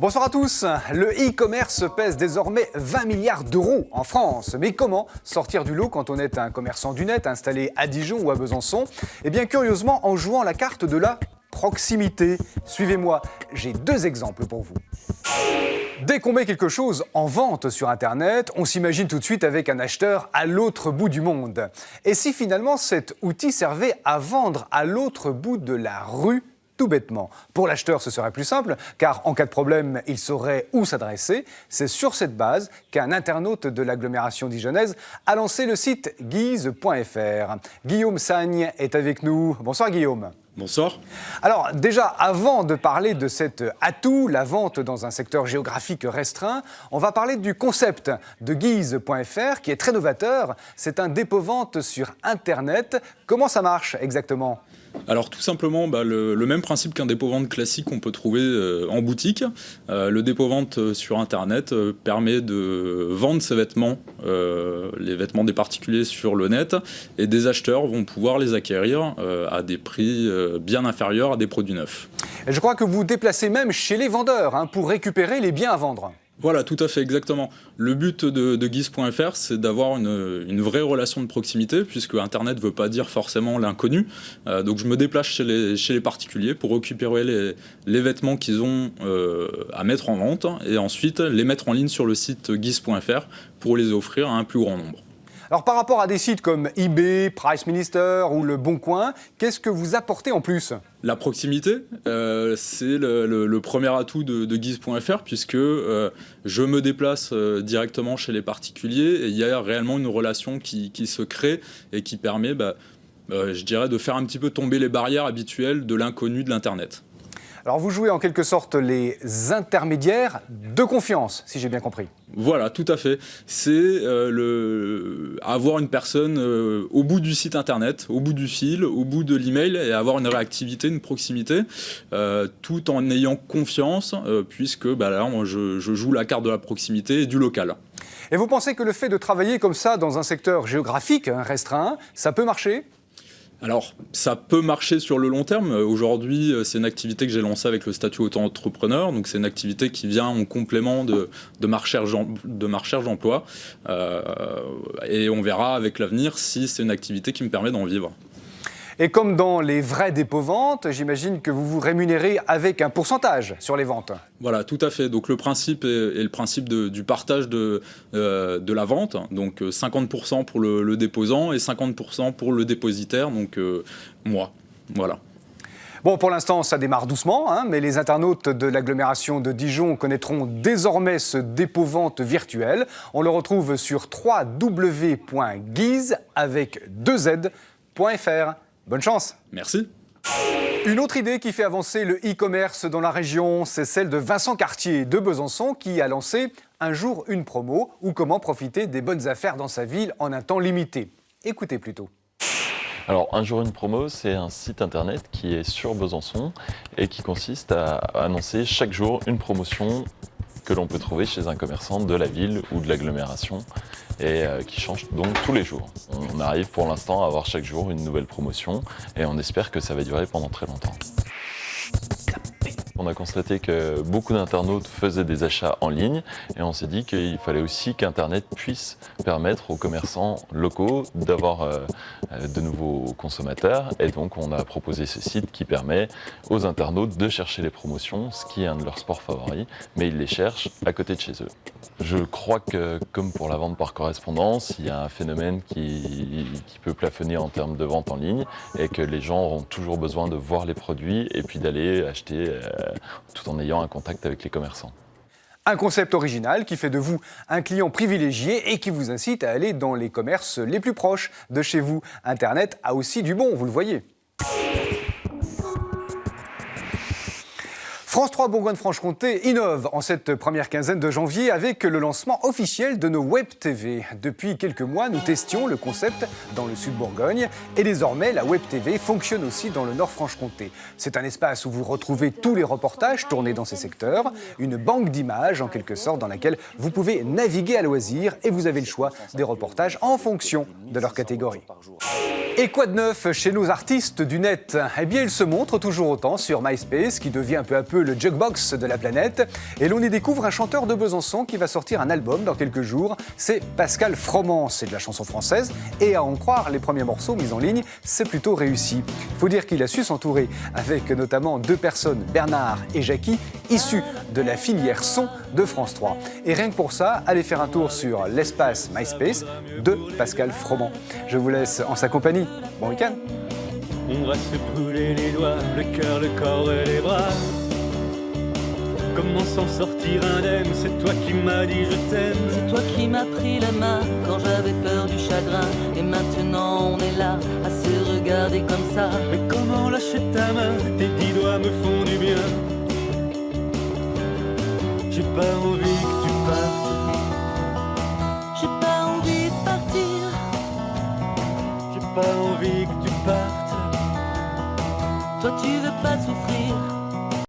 Bonsoir à tous. Le e-commerce pèse désormais 20 milliards d'euros en France. Mais comment sortir du lot quand on est un commerçant du net installé à Dijon ou à Besançon? Eh bien, curieusement, en jouant la carte de la proximité. Suivez-moi, j'ai deux exemples pour vous. Dès qu'on met quelque chose en vente sur Internet, on s'imagine tout de suite avec un acheteur à l'autre bout du monde. Et si finalement cet outil servait à vendre à l'autre bout de la rue, tout bêtement. Pour l'acheteur, ce serait plus simple, car en cas de problème, il saurait où s'adresser. C'est sur cette base qu'un internaute de l'agglomération dijonnaise a lancé le site guise.fr. Guillaume Sagne est avec nous. Bonsoir Guillaume. Bonsoir. Alors déjà, avant de parler de cet atout, la vente dans un secteur géographique restreint, on va parler du concept de guise.fr qui est très novateur. C'est un dépôt-vente sur Internet. Comment ça marche exactement ? Alors tout simplement, le même principe qu'un dépôt-vente classique qu'on peut trouver en boutique. Le dépôt-vente sur Internet permet de vendre ses vêtements, les vêtements des particuliers sur le net, et des acheteurs vont pouvoir les acquérir à des prix bien inférieurs à des produits neufs. Et je crois que vous déplacez même chez les vendeurs pour récupérer les biens à vendre. Voilà, tout à fait, exactement. Le but de guise.fr, c'est d'avoir une vraie relation de proximité, puisque Internet ne veut pas dire forcément l'inconnu. Donc je me déplace chez les particuliers pour récupérer les vêtements qu'ils ont à mettre en vente, et ensuite les mettre en ligne sur le site guise.fr pour les offrir à un plus grand nombre. Alors par rapport à des sites comme eBay, Price Minister ou Le Bon Coin, qu'est-ce que vous apportez en plus ? La proximité, c'est le premier atout de guise.fr, puisque je me déplace directement chez les particuliers et il y a réellement une relation qui se crée et qui permet, je dirais, de faire un petit peu tomber les barrières habituelles de l'inconnu de l'Internet. Alors vous jouez en quelque sorte les intermédiaires de confiance, si j'ai bien compris. Voilà, tout à fait. C'est avoir une personne au bout du site internet, au bout du fil, au bout de l'email, et avoir une réactivité, une proximité, tout en ayant confiance, puisque là, je joue la carte de la proximité et du local. Et vous pensez que le fait de travailler comme ça dans un secteur géographique restreint, ça peut marcher ? Alors, ça peut marcher sur le long terme. Aujourd'hui, c'est une activité que j'ai lancée avec le statut auto-entrepreneur. Donc, c'est une activité qui vient en complément de ma recherche d'emploi. Et on verra avec l'avenir si c'est une activité qui me permet d'en vivre. Et comme dans les vrais dépôts-ventes, j'imagine que vous vous rémunérez avec un pourcentage sur les ventes. Voilà, tout à fait. Donc le principe est le principe du partage de la vente. Donc 50% pour le déposant et 50% pour le dépositaire, donc moi. Voilà. Bon, pour l'instant, ça démarre doucement, mais les internautes de l'agglomération de Dijon connaîtront désormais ce dépôt-vente virtuel. On le retrouve sur www.guise avec 2z.fr. Bonne chance. Merci. Une autre idée qui fait avancer le e-commerce dans la région, c'est celle de Vincent Cartier de Besançon qui a lancé Un jour une promo ou comment profiter des bonnes affaires dans sa ville en un temps limité. Écoutez plutôt. Alors, Un jour une promo, c'est un site internet qui est sur Besançon et qui consiste à annoncer chaque jour une promotion que l'on peut trouver chez un commerçant de la ville ou de l'agglomération et qui change donc tous les jours. On arrive pour l'instant à avoir chaque jour une nouvelle promotion et on espère que ça va durer pendant très longtemps. On a constaté que beaucoup d'internautes faisaient des achats en ligne et on s'est dit qu'il fallait aussi qu'Internet puisse permettre aux commerçants locaux d'avoir de nouveaux consommateurs. Et donc on a proposé ce site qui permet aux internautes de chercher les promotions, ce qui est un de leurs sports favoris, mais ils les cherchent à côté de chez eux. Je crois que, comme pour la vente par correspondance, il y a un phénomène qui peut plafonner en termes de vente en ligne et que les gens auront toujours besoin de voir les produits et puis d'aller acheter tout en ayant un contact avec les commerçants. Un concept original qui fait de vous un client privilégié et qui vous incite à aller dans les commerces les plus proches de chez vous. Internet a aussi du bon, vous le voyez. France 3 Bourgogne-Franche-Comté innove en cette première quinzaine de janvier avec le lancement officiel de nos Web TV. Depuis quelques mois, nous testions le concept dans le sud Bourgogne et désormais, la Web TV fonctionne aussi dans le nord Franche-Comté. C'est un espace où vous retrouvez tous les reportages tournés dans ces secteurs, une banque d'images en quelque sorte dans laquelle vous pouvez naviguer à loisir et vous avez le choix des reportages en fonction de leur catégorie. Et quoi de neuf chez nos artistes du net ? Eh bien, ils se montrent toujours autant sur MySpace qui devient peu à peu le jukebox de la planète. Et l'on y découvre un chanteur de Besançon qui va sortir un album dans quelques jours. C'est Pascal Froment. C'est de la chanson française. Et à en croire les premiers morceaux mis en ligne, c'est plutôt réussi. Il faut dire qu'il a su s'entourer avec notamment deux personnes, Bernard et Jackie, issus de la filière son de France 3. Et rien que pour ça, allez faire un tour sur l'espace MySpace de Pascal Froment. Je vous laisse en sa compagnie. Bon week-end. On va se brûler les doigts, le cœur, le corps et les bras. Comment s'en sortir indemne? C'est toi qui m'as dit je t'aime. C'est toi qui m'as pris la main quand j'avais peur du chagrin. Et maintenant on est là à se regarder comme ça. Mais comment lâcher ta main? Tes 10 doigts me font du bien. J'ai pas envie que tu partes. J'ai pas envie de partir. J'ai pas envie que tu partes. Toi tu veux pas souffrir.